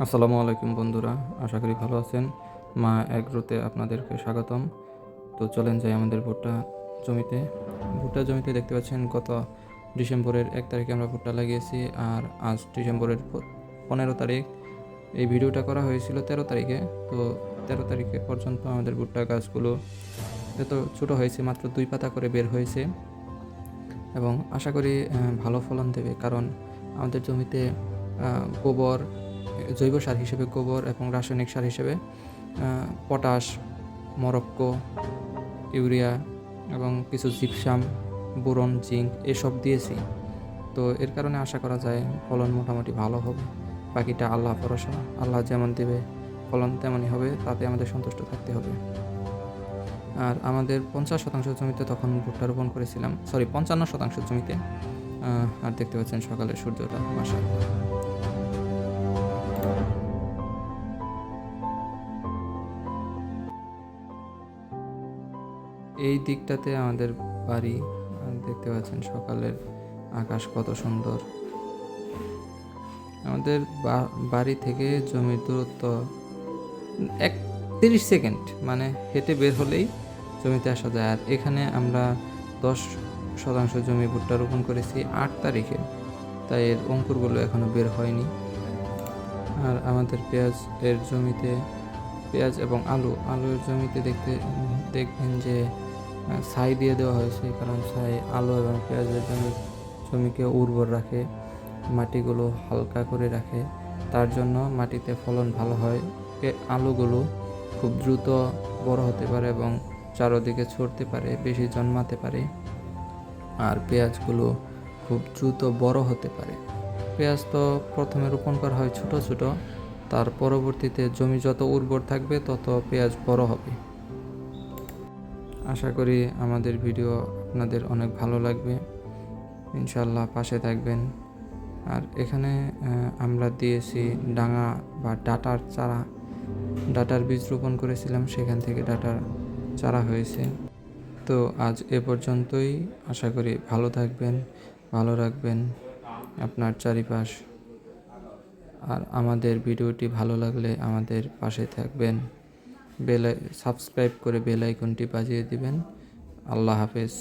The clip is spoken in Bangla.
আসসালামু আলাইকুম বন্ধুরা, আশা করি ভালো আছেন। মা এগ্রোতে আপনাদেরকে স্বাগতম। তো চলেন যাই আমাদের ভুট্টা জমিতে দেখতে পাচ্ছেন গত ডিসেম্বরের 1 তারিখে আমরা ভুট্টা লাগিয়েছি, আর আজ ডিসেম্বরের 15 তারিখ। এই ভিডিওটা করা হয়েছিল 13 তারিখে। তো 13 তারিখে পর্যন্ত আমাদের ভুট্টা গাছগুলো এত ছোটো হয়েছে, মাত্র 2 পাতা করে বের হয়েছে এবং আশা করি ভালো ফলন দেবে, কারণ আমাদের জমিতে গোবর, জৈব সার হিসেবে গোবর এবং রাসায়নিক সার হিসেবে পটাশ, মরক্কো, ইউরিয়া এবং কিছু জিপসাম, বোরন, জিঙ্ক এসব দিয়েছি। তো এর কারণে আশা করা যায় ফলন মোটামুটি ভালো হবে। বাকিটা আল্লাহ ভরসা, আল্লাহ যেমন দেবে ফলন তেমনই হবে, তাতে আমাদের সন্তুষ্ট থাকতে হবে। আর আমাদের 50% জমিতে তখন ভুট্টা রোপণ করেছিলাম, 55% জমিতে। আর দেখতে পাচ্ছেন সকালের সূর্যটা, মাশাআল্লাহ। এই দিকটাতে আমাদের বাড়ি, আর দেখতে পাচ্ছেন সকালের আকাশ কত সুন্দর। আমাদের বাড়ি থেকে জমির দূরত্ব 30 সেকেন্ড, মানে হেঁটে বের হলেই জমিতে আসা যায়। আর এখানে আমরা 10% জমি ভুট্টা রোপণ করেছি 8 তারিখে, তাই এর অঙ্কুরগুলো এখনও বের হয়নি। আর আমাদের পেঁয়াজ এবং আলুর জমিতে দেখবেন যে ছাই দিয়ে দেওয়া হয়েছে, কারণ ছাই আলু এবং পেঁয়াজের জমিকে উর্বর রাখে, মাটিগুলো হালকা করে রাখে। তার জন্য মাটিতে ফলন ভালো হয়। আলুগুলো খুব দ্রুত বড় হতে পারে এবং চারদিকে ছড়তে পারে, বেশি জন্মাতে পারে। আর পেঁয়াজগুলো খুব দ্রুত বড় হতে পারে। পেঁয়াজ তো প্রথমে রোপণ করা হয় ছোট ছোট, তার পরবর্তীতে জমি যত উর্বর থাকবে তত পেঁয়াজ বড় হবে। আশা করি আমাদের ভিডিও আপনাদের অনেক ভালো লাগবে, ইনশাল্লাহ পাশে থাকবেন। আর এখানে আমরা দিয়েছি ডাঙা বা ডাটার বীজ রোপণ করেছিলাম, সেখান থেকে ডাটার চারা হয়েছে। তো আজ এ পর্যন্তই। আশা করি ভালো থাকবেন, ভালো রাখবেন আপনার চারিপাশ। আর আমাদের ভিডিওটি ভালো লাগলে আমাদের পাশে থাকবেন, সাবস্ক্রাইব করে বেল আইকনটি বাজিয়ে দিবেন। আল্লাহ হাফেজ।